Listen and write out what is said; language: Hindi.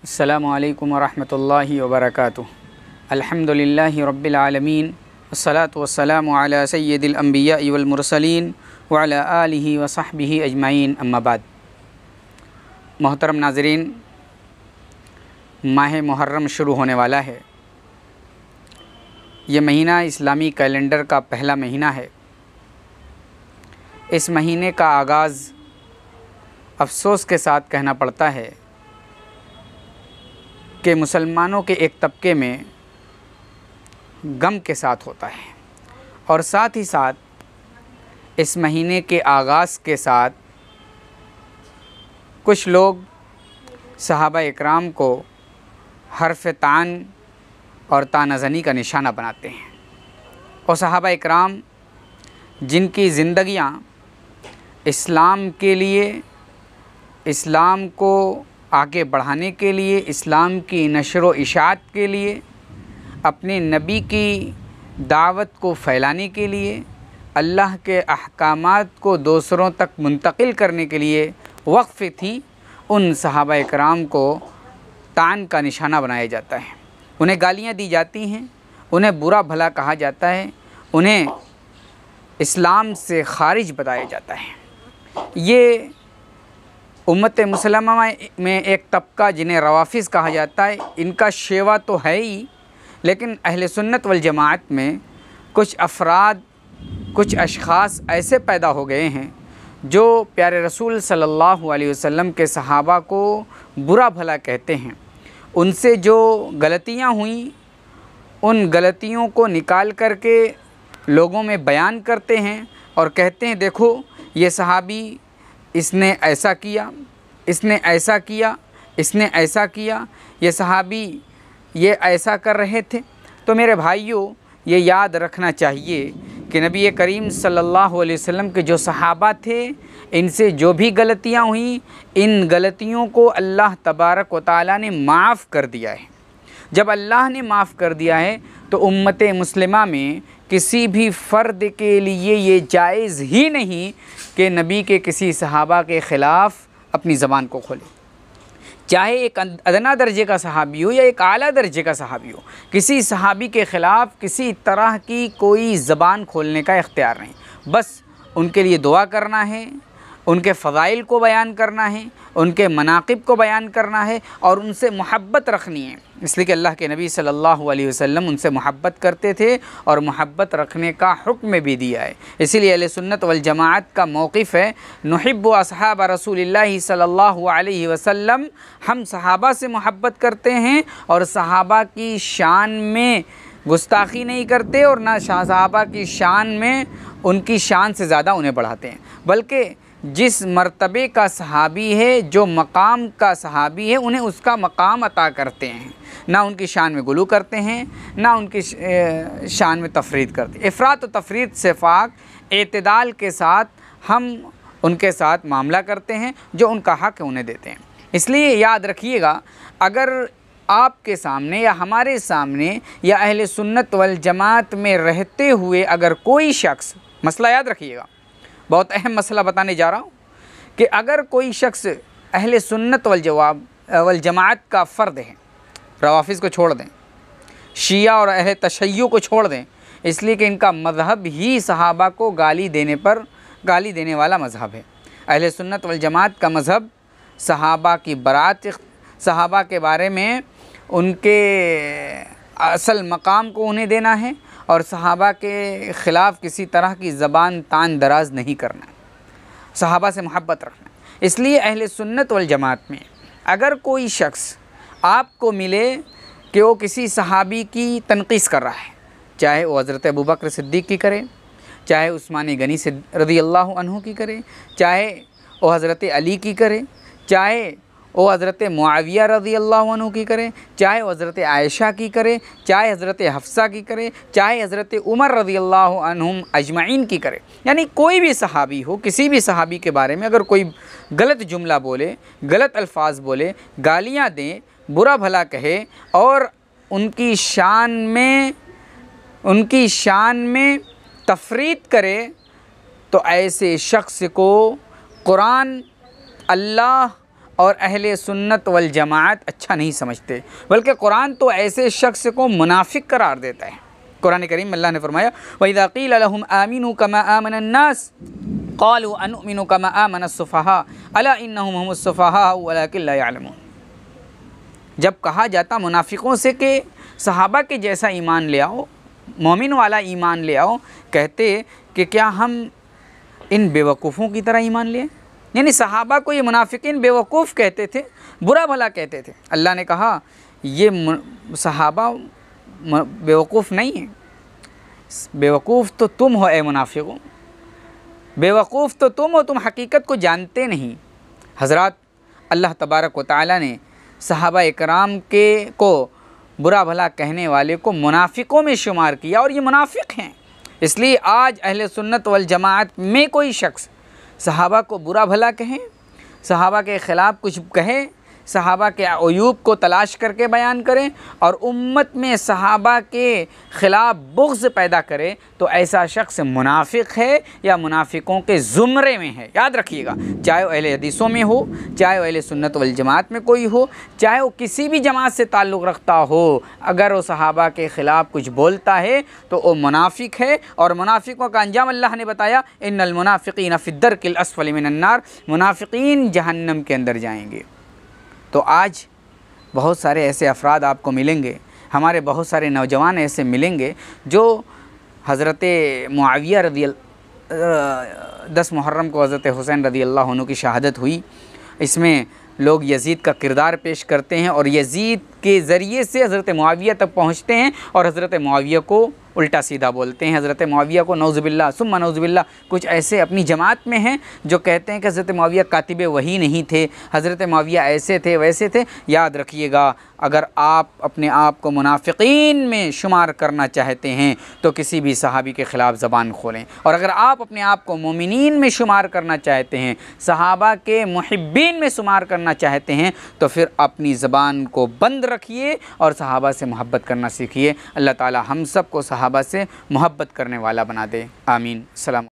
अस्सलामुअलैकुम वरहमतुल्लाहि वबरकातुहू। अल्हम्दुलिल्लाहि रब्बिल आलमीन वस्सलातु वस्सलामु अला सय्यिदिल अंबियाइ वल मुरसलीन व अला आलिहि व सहबिहि अजमाइन, अम्मा बाद। मोहतरम नाज़रीन, माह मुहर्रम शुरू होने वाला है। ये महीना इस्लामी कैलेंडर का पहला महीना है। इस महीने का आगाज़ अफसोस के साथ कहना पड़ता है कि मुसलमानों के एक तबके में गम के साथ होता है, और साथ ही साथ इस महीने के आगाज़ के साथ कुछ लोग सहाबा इकराम को हर्फ तान और तानाज़नी का निशाना बनाते हैं। और सहाबा इकराम जिनकी ज़िंदगियाँ इस्लाम के लिए, इस्लाम को आगे बढ़ाने के लिए, इस्लाम की नशर व इशाअत के लिए, अपने नबी की दावत को फैलाने के लिए, अल्लाह के अहकामात को दूसरों तक मुंतकिल करने के लिए वक़्फ़ थी, उन सहाबा इकराम को तान का निशाना बनाया जाता है। उन्हें गालियाँ दी जाती हैं, उन्हें बुरा भला कहा जाता है, उन्हें इस्लाम से ख़ारिज बताया जाता है। ये उम्मत मुसलमा में एक तबका जिन्हें रवाफ़िज़ कहा जाता है, इनका शेवा तो है ही, लेकिन अहले सुन्नत वल जमाअत में कुछ अफराद, कुछ अशख़ास ऐसे पैदा हो गए हैं जो प्यारे रसूल सल्लल्लाहु अलैहि वसल्लम के सहाबा को बुरा भला कहते हैं। उनसे जो गलतियां हुई, उन गलतियों को निकाल करके लोगों में बयान करते हैं और कहते हैं, देखो ये सहाबी, इसने ऐसा किया, इसने ऐसा किया, इसने ऐसा किया, ये सहाबी ये ऐसा कर रहे थे। तो मेरे भाइयों, ये याद रखना चाहिए कि नबी करीम सल्लल्लाहु अलैहि वसल्लम के जो सहाबा थे, इनसे जो भी गलतियां हुई, इन गलतियों को अल्लाह तबारक व तआला ने माफ़ कर दिया है। जब अल्लाह ने माफ़ कर दिया है तो उम्मत मुस्लिमा में किसी भी फ़र्द के लिए ये जायज़ ही नहीं कि नबी के किसी सहाबा के ख़िलाफ़ अपनी ज़बान को खोले। चाहे एक अदना दर्जे का सहाबी हो या एक आला दर्जे का सहाबी हो, किसी सहाबी के ख़िलाफ़ किसी तरह की कोई ज़बान खोलने का इख्तियार नहीं। बस उनके लिए दुआ करना है, उनके फ़ज़ाइल को बयान करना है, उनके मनाक़िब को बयान करना है और उनसे मोहब्बत रखनी है। इसलिए कि अल्लाह के नबी सल्लल्लाहु अलैहि वसल्लम उनसे मोहब्बत करते थे और मोहब्बत रखने का हुक्म भी दिया है। इसीलिए अहले सुन्नत वल जमाअत का मौक़िफ़ है, नुहिब्बु अस्हाब रसूलिल्लाहि सल्लल्लाहु अलैहि वसल्लम, हम सहाबा से मोहब्बत करते हैं और सहाबा की शान में गुस्ताखी नहीं करते और ना सहाबा की शान में उनकी शान से ज़्यादा उन्हें बढ़ाते हैं, बल्कि जिस मर्तबे का सहाबी है, जो मकाम का सहाबी है, उन्हें उसका मकाम अता करते हैं। ना उनकी शान में गुलू करते हैं, ना उनकी शान में तफरीद करते हैं। इफ़रात व तफरीद से पाक एतदाल के साथ हम उनके साथ मामला करते हैं, जो उनका हक़ है उन्हें देते हैं। इसलिए याद रखिएगा, अगर आपके सामने या हमारे सामने या अहले सुन्नत वल जमात में रहते हुए अगर कोई शख्स, मसला याद रखिएगा, बहुत अहम मसला बताने जा रहा हूँ, कि अगर कोई शख्स अहले सुन्नत वल जमात का फ़र्द है, रवाफ़िज़ को छोड़ दें, शिया और अहले तशय्युअ को छोड़ दें, इसलिए कि इनका मज़हब ही सहाबा को गाली देने वाला मज़हब है। अहले सुन्नत वल जमात का मज़हब सहाबा की बरात, सहाबा के बारे में उनके असल मकाम को उन्हें देना है और सहाबा के ख़िलाफ़ किसी तरह की ज़बान तान दराज नहीं करना, सहाबा से मोहब्बत रखना। इसलिए अहले सुन्नत वल जमात में अगर कोई शख्स आपको मिले कि वो किसी सहाबी की तनक़ीस कर रहा है, चाहे वो हज़रत अबू बकर सिद्दीक़ की करे, चाहे उस्मान गनी से रज़ियल्लाहु अन्हु की करे, चाहे वो हज़रत अली की करे, चाहे वो हज़रत मुआविया रज़ियल्लाहु अन्हु की करे, चाहे वो हज़रत आयशा की करे, चाहे हज़रत हफ्सा की करे, चाहे हज़रत उमर रज़ियल्लाहु अन्हुम अजमईन की करे, यानी कोई भी सहाबी हो, किसी भी सहाबी के बारे में अगर कोई गलत जुमला बोले, गलत अल्फाज बोले, गालियाँ दें, बुरा भला कहे और उनकी शान में तफरीद करे, तो ऐसे शख्स को कुरान, अल्लाह और अहले सुन्नत वल जमात अच्छा नहीं समझते, बल्कि कुरान तो ऐसे शख्स को मुनाफिक करार देता है। कुरान करीम में अल्लाह ने फरमाया वइज़ा क़ील लहुम आमिनू कमा आमन अन्नास क़ालू अनुमिनु कमा आमन अस्सुफ़हा अला इन्नहुम हुमुस्सुफ़हा वलाकिन ला यअलमून। जब कहा जाता मुनाफिकों से कि सहाबा के जैसा ईमान ले आओ, मोमिन वाला ईमान ले आओ, कहते कि क्या हम इन बेवकूफ़ों की तरह ईमान ले आए। यानी सहाबा को ये मुनाफिकीन बेवकूफ़ कहते थे, बुरा भला कहते थे। अल्लाह ने कहा ये सहाबा बेवकूफ़ नहीं है, बेवकूफ़ तो तुम हो ए मुनाफिकों, बेवकूफ़ तो तुम हो, तुम हकीकत को जानते नहीं। हज़रात अल्लाह तबारक व तआला ने सहाबा इकराम के को बुरा भला कहने वाले को मुनाफिकों में शुमार किया और ये मुनाफिक हैं। इसलिए आज अहले सुन्नत वल जमात में कोई शख्स सहाबा को बुरा भला कहे, सहाबा के ख़िलाफ़ कुछ कहे, सहाबा के अयूब को तलाश करके बयान करें और उम्मत में सहाबा के ख़िलाफ़ बुग़्ज़ पैदा करे, तो ऐसा शख्स मुनाफिक है या मुनाफिकों के ज़ुमरे में है। याद रखिएगा, चाहे वो अहले हदीसों में हो, चाहे वो अहले सुन्नत वल जमात में कोई हो, चाहे वो किसी भी जमात से ताल्लुक़ रखता हो, अगर वो सहाबा के ख़िलाफ़ कुछ बोलता है तो वो मुनाफिक है। और मुनाफिकों का अंजाम अल्लाह ने बताया इन्नल मुनाफिकीन फ़ी दर्किल अस्फली मिनन नार, मुनाफिकीन जहन्नम के अंदर जाएंगे। तो आज बहुत सारे ऐसे अफराद आपको मिलेंगे, हमारे बहुत सारे नौजवान ऐसे मिलेंगे जो हज़रत मुआविया 10 मुहर्रम को हज़रत हुसैन रज़ी अल्लाह अन्हु की शहादत हुई, इसमें लोग यज़ीद का किरदार पेश करते हैं और यज़ीद के ज़रिए से हज़रत मुआविया तक पहुँचते हैं और हज़रत मुआविया को उल्टा सीधा बोलते हैं। हज़रत मुआविया को नौज़ुबिल्लाह सुम्मा नौज़ुबिल्लाह, कुछ ऐसे अपनी जमात में हैं जो कहते हैं कि हज़रत मुआविया कातिबे वही नहीं थे, हज़रत मुआविया ऐसे थे वैसे थे। याद रखिएगा, अगर आप अपने आप को मुनाफिकीन में शुमार करना चाहते हैं तो किसी भी सहाबी के ख़िलाफ़ ज़बान खोलें, और अगर आप अपने आप को मोमिनीन में शुमार करना चाहते हैं, सहाबा के मुहिब्बीन में शुमार करना चाहते हैं, तो फिर अपनी ज़बान को बंद रखिए और सहाबा से मोहब्बत करना सीखिए। अल्लाह ताला हम सब को सहाबा से मोहब्बत करने वाला बना दे। आमीन। सलाम।